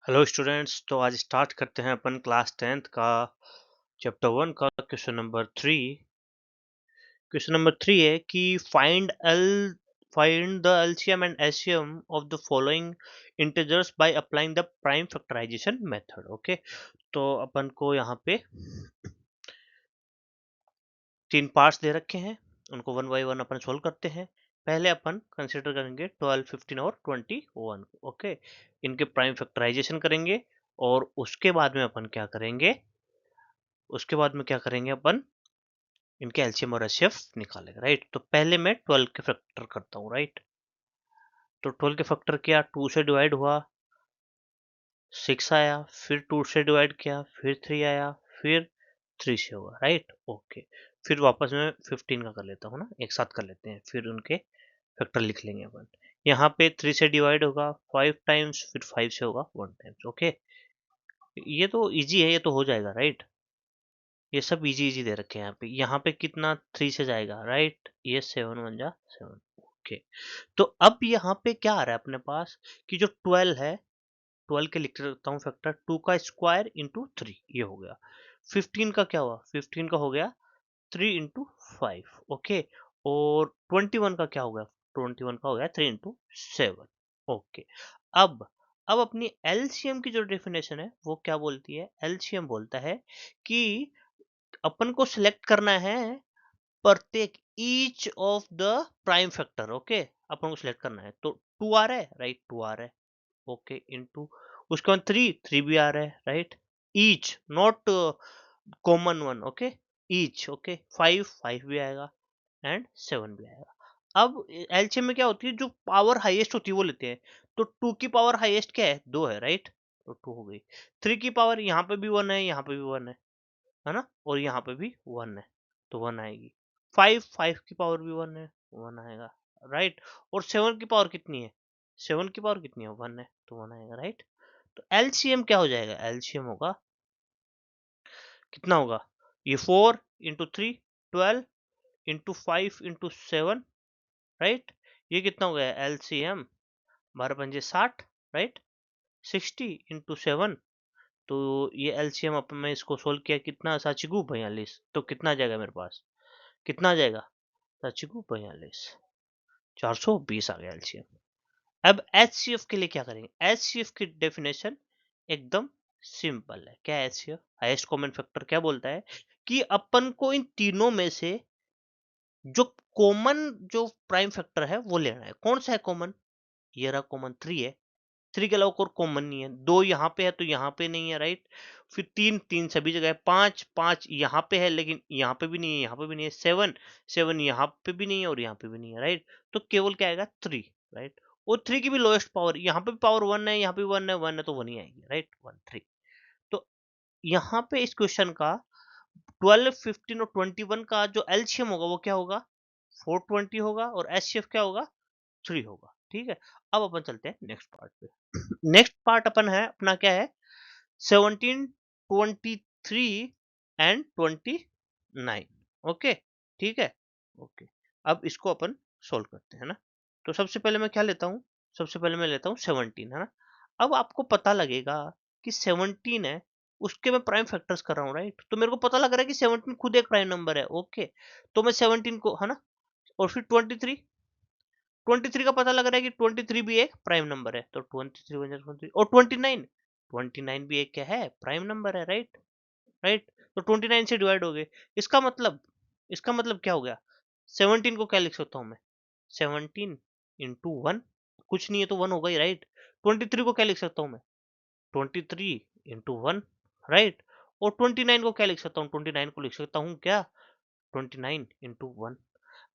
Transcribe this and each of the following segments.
Hello students. तो आज start करते हैं अपन क्लास 10th का चैप्टर 1 का क्वेश्चन नंबर 3 है कि find the LCM and HCM of the following integers by applying the prime factorisation method. Okay, तो अपन को यहाँ पे तीन पार्ट्स दे रखे हैं, उनको one by one upon solve करते हैं। पहले अपन कंसिडर करेंगे 12, 15 और 21। ओके, इनके प्राइम फैक्टराइजेशन करेंगे और उसके बाद में क्या करेंगे अपन इनके एलसीएम और एचसीएफ निकालेंगे। राइट, तो पहले मैं 12 के फैक्टर करता हूँ। राइट, तो 12 के फैक्टर किया, 2 से डिवाइड हुआ 6 आया, फिर 2 से डिवाइड किया, फिर 3 आया, फिर 3 से हुआ। राइट, ओके, फिर वापस में 15 का कर लेता हूँ ना, एक साथ कर लेते हैं, फिर उनके फैक्टर लिख लेंगे अपन। यहाँ पे 3 से डिवाइड होगा 5 टाइम्स, फिर 5 से होगा 1 टाइम्स। ओके, ये तो इजी है, ये तो हो जाएगा। राइट, ये सब इजी इजी दे रखे हैं यहाँ पे कितना 3 से जाएगा। राइट, ये 7 1 जा 7। ओके, तो अब यहाँ पे क्या आ रहा है अपने पास कि जो 12 है, 12 के लिख देता हूँ फैक्टर, 2 का स्क्वायर इंटू 3, ये हो गया। 15 का क्या हुआ, 15 का हो गया 3 इंटू 5। ओके, और 21 का क्या हो गया, 21 का हो गया 3 इंटू 7। ओके, अब अब अपनी एलसीएम की जो डेफिनेशन है वो क्या बोलती है, एलसीएम बोलता है कि अपन को सिलेक्ट करना है प्रत्येक each of the prime factor. Okay, अपन को सिलेक्ट करना है, तो 2 आ रहा है। राइट, 2 आ रहा है। ओके, इनटू उसके बाद 3 भी आ रहा है। Right, each not common one. Okay, each. Okay, 5 भी आएगा एंड 7 भी आएगा। अब एलसीएम में क्या होती है, जो पावर हाईएस्ट होती है वो लेते हैं। तो 2 की पावर हाईएस्ट क्या है, 2 है। राइट, तो 2 हो गई। 3 की पावर यहाँ पे भी 1 है, यहाँ पे भी 1 है ना, और यहाँ पे भी 1 है, तो 1 आएगी। 5 की पावर भी 1 है, 1 आएगा। राइट, और 7 की पावर कितनी है, 7 की पावर कितनी है, 1 है, तो 1 आएगा। राइट, तो एलसीएम क्या हो जाएगा, एलसीएम होगा कितना होगा, ये 4 इंटू 3 12 इंटू 5 इंटू 7। राइट, ये कितना हो गया एलसीएम, 12 पंजे 60। राइट, 60 इंटू 7, तो ये एलसीएम अपन में इसको सोल्व किया, कितना साचिगु 42, तो कितना आ जाएगा मेरे पास, कितना आ जाएगा साचिगु 42, 420 आ गया एलसीएम। अब एचसीएफ के लिए क्या करेंगे, एचसीएफ की डेफिनेशन एकदम सिंपल है। क्या है एचसीएफ, हाईएस्ट कॉमन फैक्टर क्या बोलता है कि अपन को इन तीनों में से जो कॉमन जो प्राइम फैक्टर है वो लेना है। कौन सा है कॉमन, ये रहा कॉमन 3 है, 3 के अलावा कोई कॉमन नहीं है। 2 यहाँ पे है तो यहाँ पे नहीं है। राइट, फिर 3 सभी जगह है। 5 यहाँ पे है लेकिन यहाँ पे भी नहीं है, यहाँ पे भी नहीं है। 7 यहाँ पे भी नहीं है और यहाँ पे भी नहीं है। राइट, तो केवल क्या आएगा 3। राइट, और 3 की भी लोएस्ट पावर, यहाँ पे भी पावर 1 है, यहाँ पे भी 1 है तो 1 ही आएगी। राइट, 1 3। तो यहाँ पे इस क्वेश्चन का 12 15 और 21 का जो एलसीएम होगा वो क्या होगा, 420 होगा, और एचसीएफ क्या होगा, 3 होगा। ठीक है, अब अपन चलते हैं नेक्स्ट पार्ट पे। नेक्स्ट पार्ट अपन है अपना क्या है, 17 23 एंड 29। ओके, ठीक है। ओके, अब इसको अपन सोल्व करते हैं ना। तो सबसे पहले मैं क्या लेता हूँ, सबसे पहले मैं लेता हूँ 17, है ना। अब आपको पता लगेगा कि 17 है, उसके मैं प्राइम फैक्टर्स कर रहा हूँ। राइट, तो मेरे को पता लग रहा है कि 17 खुद एक प्राइम नंबर है। ओके, तो मैं 17 को, है ना, और फिर 23 का पता लग रहा है कि 23 भी एक प्राइम नंबर है, तो 23 बन जाएगा 23, और 29 भी एक क्या है, प्राइम नंबर है। राइट, राइट, तो 29 से डिवाइड हो गए। इसका मतलब क्या हो गया, 17 को क्या लिख सकता हूँ मैं, 17 इंटू 1, कुछ नहीं है तो 1 होगा ही। राइट, 23 को क्या लिख सकता हूँ मैं, 23 इंटू 1। राइट, और 29 को क्या लिख सकता हूँ, 29 को लिख सकता हूँ क्या, 29 इंटू 1।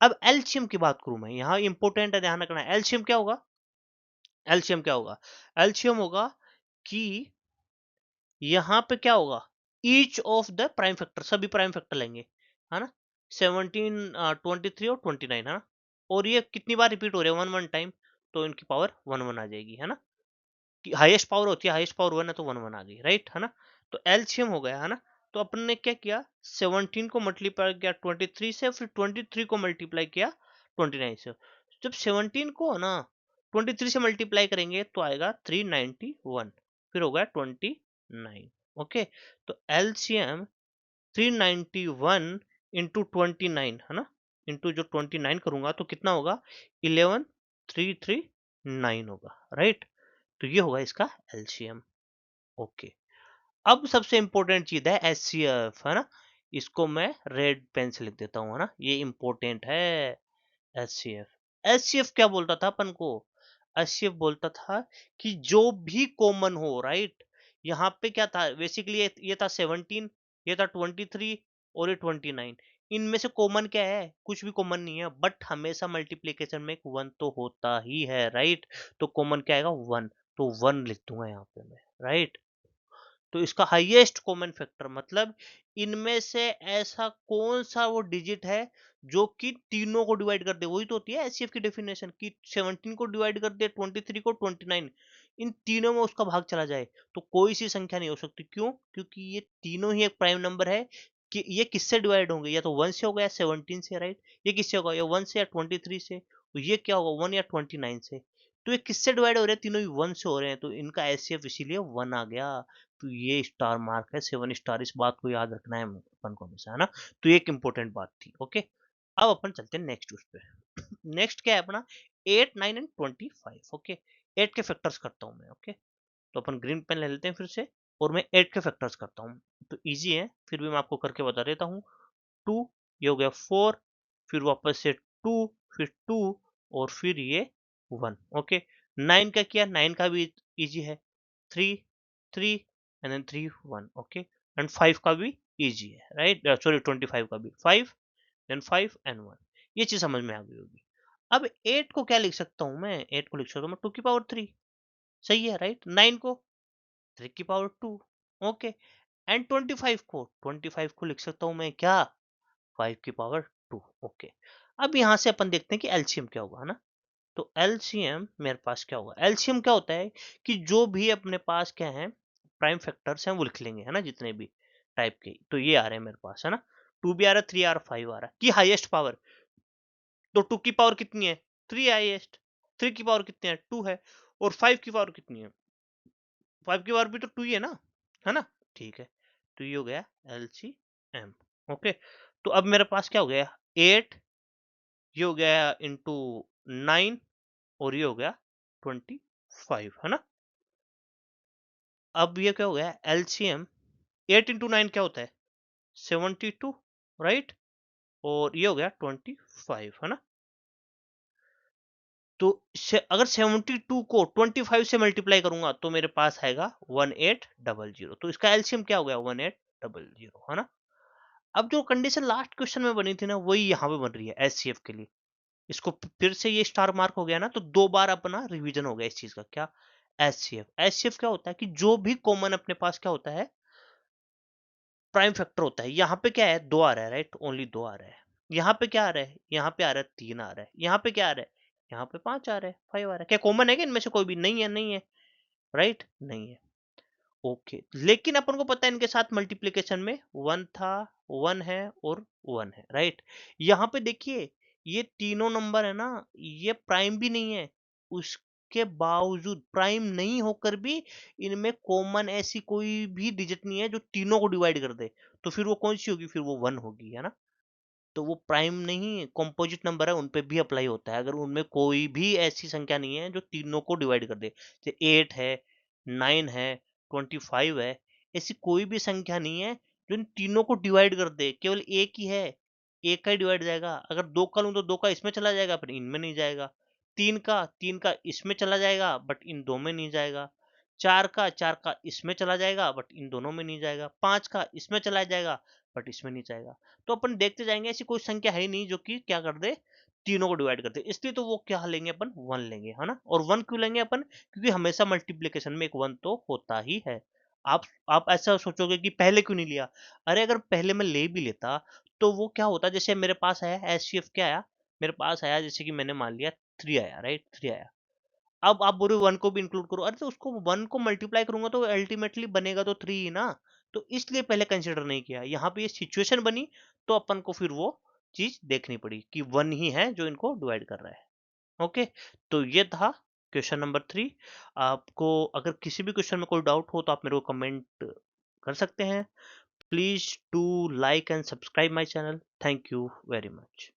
अब एलसीएम की बात करूं मैं, यहाँ इंपॉर्टेंट है, ध्यान रखना। एलसीएम क्या होगा, एलसीएम क्या होगा, एलसीएम होगा कि यहाँ पे क्या होगा, each of the prime factor, सभी प्राइम फैक्टर लेंगे, है ना। 17 23 और 29, है ना, और ये कितनी बार रिपीट हो रहे हैं, 1 1 टाइम, तो इनकी पावर 1 1 आ जाएगी, है ना। हाईएस्ट पावर होती है, हाईएस्ट पावर 1 है तो 1 1 आ गई। राइट, है ना, तो एलसीएम हो गया, है ना। तो अपन ने क्या किया, 17 को मल्टीप्लाई किया 23 से, फिर 23 को मल्टीप्लाई किया 29 से। जब 17 को ना 23 से मल्टीप्लाई करेंगे तो आएगा 391, फिर हो गया 29। ओके, तो एलसीएम 391 इंटू 29 है ना, इंटू जो 29 करूंगा तो कितना होगा, 11339 होगा, राइट। तो ये होगा इसका एलसीएम। ओके, अब सबसे इंपॉर्टेंट चीज है एचसीएफ, है ना। इसको मैं रेड पेन से लिख देता हूँ, है ना, ये इंपॉर्टेंट है। एचसीएफ, एचसीएफ क्या बोलता था अपन को, एचसीएफ बोलता था कि जो भी कॉमन हो, राइट। यहाँ पे क्या था बेसिकली, ये था 17, ये था 23 और ये 29। इनमें से कॉमन क्या है, कुछ भी कॉमन नहीं है, बट हमेशा मल्टीप्लीकेशन में एक 1 तो होता ही है, राइट। तो कॉमन क्या आएगा, 1। तो 1 लिख दूंगा यहाँ पे मैं, राइट। तो इसका हाईएस्ट कॉमन फैक्टर मतलब इनमें से ऐसा कौन सा वो डिजिट है जो कि तीनों को डिवाइड कर दे, वही तो होती है एचसीएफ की डेफिनेशन कि 17 को डिवाइड कर दे, 23 को, 29, इन तीनों में उसका भाग चला जाए। तो कोई सी संख्या नहीं हो सकती, क्यों, क्योंकि ये तीनों ही एक प्राइम नंबर है। कि ये किससे डिवाइड होंगे, या तो 1 से होगा या 17 से, राइट। ये किससे होगा, या 1 से या 23 से, तो ये क्या होगा 1 या 29 से। तो ये किससे डिवाइड हो रहे हैं, तीनों ही 1 से हो रहे हैं, तो इनका एचसीएफ इसीलिए 1 आ गया। तो ये स्टार मार्क है, 7 स्टार, इस बात को याद रखना है अपन को हमेशा, है ना। तो ये एक इंपॉर्टेंट बात थी। ओके, अब अपन चलते हैं नेक्स्ट उस पे। नेक्स्ट क्या है अपना, 8, 9 एंड 25। ओके, 8 के फैक्टर्स करता हूँ मैं। ओके, तो अपन ग्रीन पेन ले लेते हैं फिर से, और मैं 8 के फैक्टर्स करता हूँ। तो इजी है, फिर भी मैं आपको करके बता देता हूँ। 2, ये हो गया 4, फिर वापस से 2, फिर 2, और फिर ये 1। ओके, 9 का किया, 9 का भी इजी है, 3, 3 एंड देन 3, 1। ओके, एंड 5 का भी इजी है, राइट। सॉरी, 25 का भी 5, देन 5 एंड 1। ये चीज समझ में आ गई होगी। अब 8 को क्या लिख सकता हूँ मैं, 8 को लिख सकता हूँ मैं 2 की पावर 3, सही है, राइट। 9 को 3 की पावर 2। ओके, एंड 25 को लिख सकता हूँ मैं क्या, 5 की पावर 2। ओके, अब यहाँ से अपन देखते हैं कि एलसीएम क्या होगा, है ना। तो एलसीएम मेरे पास क्या होगा, एलसीएम क्या होता है कि जो भी अपने पास क्या है प्राइम फैक्टर्स हैं वो लिख लेंगे, है ना, जितने भी टाइप के। तो ये आ रहे हैं मेरे पास, है ना, 2 भी आ रहा है, 3 आ रहा है, 5 आ रहा है, की हाईएस्ट पावर। तो 2 की पावर कितनी है, 3 हाईएस्ट। 3 की पावर कितनी है, 2 है। और 5 की पावर कितनी है, 5 की पावर भी तो 2 ही है ना। ठीक है, तो ये हो गया एलसीएम। ओके, तो अब मेरे पास क्या हो गया, 8, ये हो गया इंटू 9, और ये हो गया 25, है ना। अब ये क्या हो गया, एलसीएम 8 इंटू 9 क्या होता है, 72, राइट। और ये हो गया 25, है ना। तो अगर 72 को 25 से मल्टीप्लाई करूंगा तो मेरे पास आएगा 1800। तो इसका एलसीएम क्या हो गया, 1800, है ना। अब जो कंडीशन लास्ट क्वेश्चन में बनी थी ना, वही यहाँ पे बन रही है एचसीएफ के लिए। इसको फिर से ये स्टार मार्क हो गया ना, तो 2 बार अपना रिवीजन हो गया इस चीज का, क्या, एचसीएफ। एचसीएफ क्या होता है कि जो भी कॉमन अपने पास क्या होता है, प्राइम फैक्टर होता है। यहाँ पे क्या है, 2 आ रहा है, राइट, ओनली 2 आ रहा है। यहाँ पे क्या आ रहा है, यहाँ पे आ रहा है 3 आ रहा है। यहाँ पे क्या आ रहा है, यहाँ पे 5 आ रहा है, 5 आ रहा है। क्या कॉमन है क्या इनमें से कोई भी, नहीं है, नहीं है, राइट, नहीं है। ओके, लेकिन अपन को पता है इनके साथ मल्टीप्लीकेशन में 1 था, 1 है और 1 है, राइट। यहाँ पे देखिए, ये तीनों नंबर है ना, ये प्राइम भी नहीं है, उसके बावजूद प्राइम नहीं होकर भी इनमें कॉमन ऐसी कोई भी डिजिट नहीं है जो तीनों को डिवाइड कर दे। तो फिर वो कौन सी होगी, फिर वो 1 होगी, है ना। तो वो प्राइम नहीं, कंपोजिट नंबर है, उन पे भी अप्लाई होता है। अगर उनमें कोई भी ऐसी संख्या नहीं है जो तीनों को डिवाइड कर दे, जैसे 8 है, 9 है, 25 है, ऐसी कोई भी संख्या नहीं है जो इन तीनों को डिवाइड कर दे। केवल एक ही है, एक का ही डिवाइड जाएगा। अगर 2 का लूं तो 2 का इसमें चला जाएगा, पर इनमें नहीं जाएगा। 3 का इसमें चला जाएगा, बट इन दो में नहीं जाएगा। 4 का इसमें चला जाएगा, बट इन दोनों में नहीं जाएगा। 5 का इसमें चला जाएगा, बट इसमें नहीं जाएगा। तो अपन देखते जाएंगे, ऐसी कोई संख्या है ही नहीं जो कि क्या कर दे, तीनों को डिवाइड कर दे। इसलिए तो वो क्या लेंगे अपन, 1 लेंगे, है ना। और 1 क्यों लेंगे अपन, क्योंकि हमेशा मल्टीप्लीकेशन में एक 1 तो होता ही है। आप आप ऐसा सोचोगे कि पहले क्यों नहीं लिया, अरे अगर पहले मैं ले भी लेता तो वो क्या होता, जैसे मेरे पास आया एचसीएफ, क्या आया मेरे पास आया, जैसे कि मैंने मान लिया 3 आया, राइट, 3 आया। अब आप बोल रहे हो 1 को भी इंक्लूड करो, अरे तो उसको 1 को मल्टीप्लाई करूंगा तो अल्टीमेटली बनेगा तो 3 ही ना। तो इसलिए पहले कंसिडर नहीं किया, यहाँ पे ये सिचुएशन बनी, तो अपन को फिर वो चीज देखनी पड़ी कि 1 ही है जो इनको डिवाइड कर रहा है। ओके, तो ये था क्वेश्चन नंबर 3, आपको अगर किसी भी क्वेश्चन में कोई डाउट हो तो आप मेरे को कमेंट कर सकते हैं। Please do like and subscribe my channel. Thank you very much.